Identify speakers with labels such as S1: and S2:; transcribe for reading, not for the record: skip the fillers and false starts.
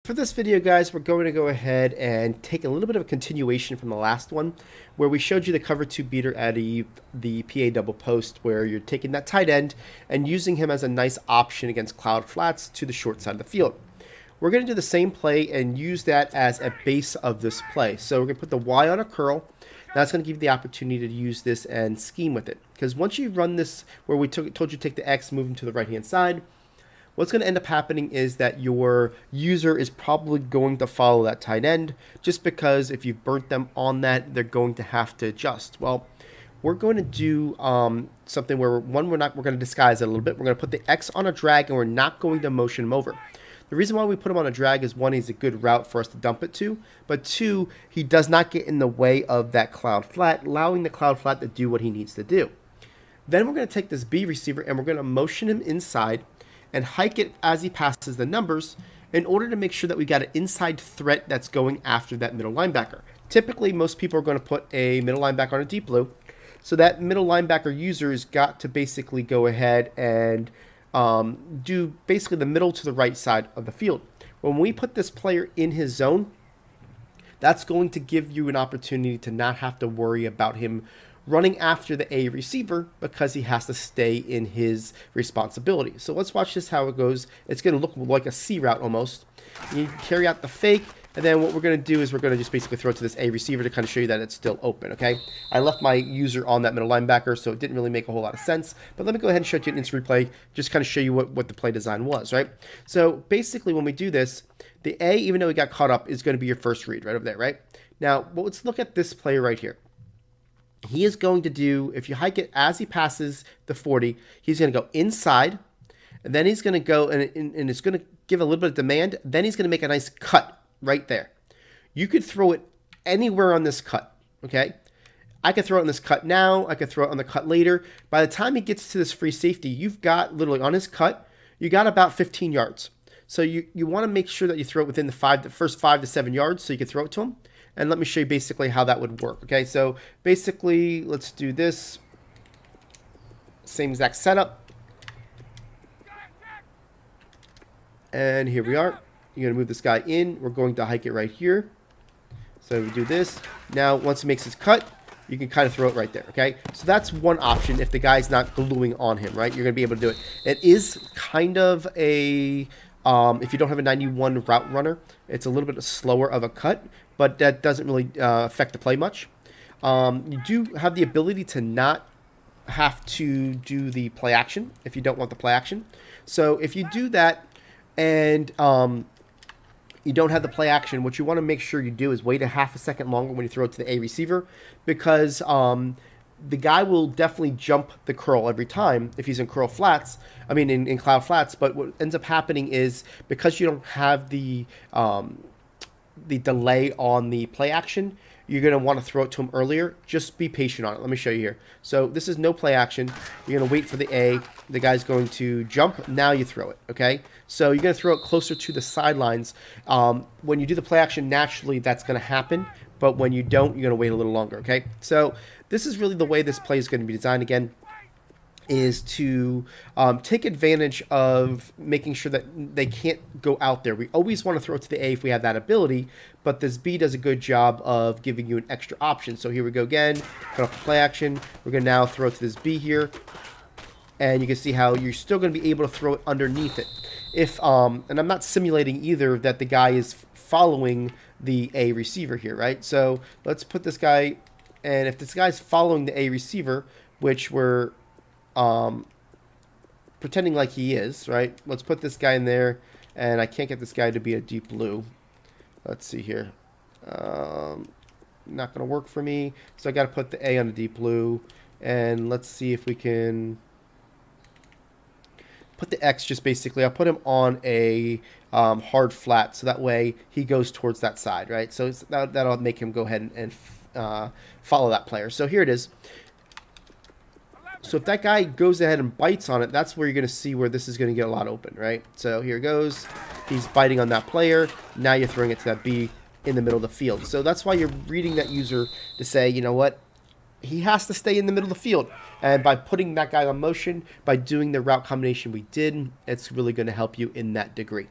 S1: For this video, guys, we're going to go ahead and take a little bit of a continuation from the last one where we showed you the cover 2 beater at the PA double post, where you're taking that tight end and using him as a nice option against cloud flats to the short side of the field. We're going to do the same play and use that as a base of this play. So we're going to put the Y on a curl. That's going to give you the opportunity to use this and scheme with it. Because once you run this where we told you to take the X, move him to the right-hand side, what's going to end up happening is that your user is probably going to follow that tight end, just because if you've burnt them on that, they're going to have to adjust. Well, we're going to do something where, one, we're going to disguise it a little bit. We're going to put the X on a drag, and we're not going to motion him over. The reason why we put him on a drag is, one, he's a good route for us to dump it to, but two, he does not get in the way of that cloud flat, allowing the cloud flat to do what he needs to do. Then we're going to take this B receiver and we're going to motion him inside and hike it as he passes the numbers in order to make sure that we got an inside threat that's going after that middle linebacker. Typically, most people are going to put a middle linebacker on a deep blue, so that middle linebacker user has got to basically go ahead and do basically the middle to the right side of the field. When we put this player in his zone, that's going to give you an opportunity to not have to worry about him running after the A receiver, because he has to stay in his responsibility. So let's watch this, how it goes. It's going to look like a C route almost. You carry out the fake, and then what we're going to do is we're going to just basically throw it to this A receiver to kind of show you that it's still open, okay? I left my user on that middle linebacker, so it didn't really make a whole lot of sense. But let me go ahead and show you an instant replay, just kind of show you what the play design was, right? So basically when we do this, the A, even though he got caught up, is going to be your first read right over there, right? Now, let's look at this play right here. He is going to do, if you hike it as he passes the 40, he's going to go inside, and then he's going to go, and it's going to give a little bit of demand, then he's going to make a nice cut right there. You could throw it anywhere on this cut, okay? I could throw it on this cut now, I could throw it on the cut later. By the time he gets to this free safety, you've got literally on his cut, you got about 15 yards. So you want to make sure that you throw it within the first 5 to 7 yards so you can throw it to him. And let me show you basically how that would work. Okay, so basically, let's do this. Same exact setup. And here we are. You're going to move this guy in. We're going to hike it right here. So we do this. Now, once he makes his cut, you can kind of throw it right there, okay? So that's one option if the guy's not gluing on him, right? You're going to be able to do it. It is kind of a... if you don't have a 91 route runner, it's a little bit slower of a cut, but that doesn't really affect the play much. You do have the ability to not have to do the play action if you don't want the play action. So if you do that and you don't have the play action, what you want to make sure you do is wait a half a second longer when you throw it to the A receiver, because the guy will definitely jump the curl every time if he's in curl flats. I mean, in cloud flats. But what ends up happening is, because you don't have the delay on the play action, you're going to want to throw it to him earlier. Just be patient on it. Let me show you here. So this is no play action. You're going to wait for the A. The guy's going to jump. Now you throw it, okay? So you're going to throw it closer to the sidelines. When you do the play action, naturally that's going to happen. But when you don't, you're going to wait a little longer, okay? So this is really the way this play is going to be designed, again, is to take advantage of making sure that they can't go out there. We always want to throw it to the A if we have that ability, but this B does a good job of giving you an extra option. So here we go again, cut off the play action. We're going to now throw it to this B here, and you can see how you're still going to be able to throw it underneath it. If and I'm not simulating either that the guy is following the A receiver here, right? So let's put this guy, and if this guy's following the A receiver, which we're pretending like he is, right? Let's put this guy in there, and I can't get this guy to be a deep blue. Let's see here. Not going to work for me, so I got to put the A on a deep blue, and let's see if we can put the X. Just basically, I'll put him on a hard flat, so that way he goes towards that side, right? So that'll make him go ahead and follow that player. So here it is. So if that guy goes ahead and bites on it, that's where you're going to see where this is going to get a lot open, right? So here it goes. He's biting on that player. Now you're throwing it to that B in the middle of the field. So that's why you're reading that user to say, you know what? He has to stay in the middle of the field. And by putting that guy on motion, by doing the route combination we did, it's really going to help you in that degree.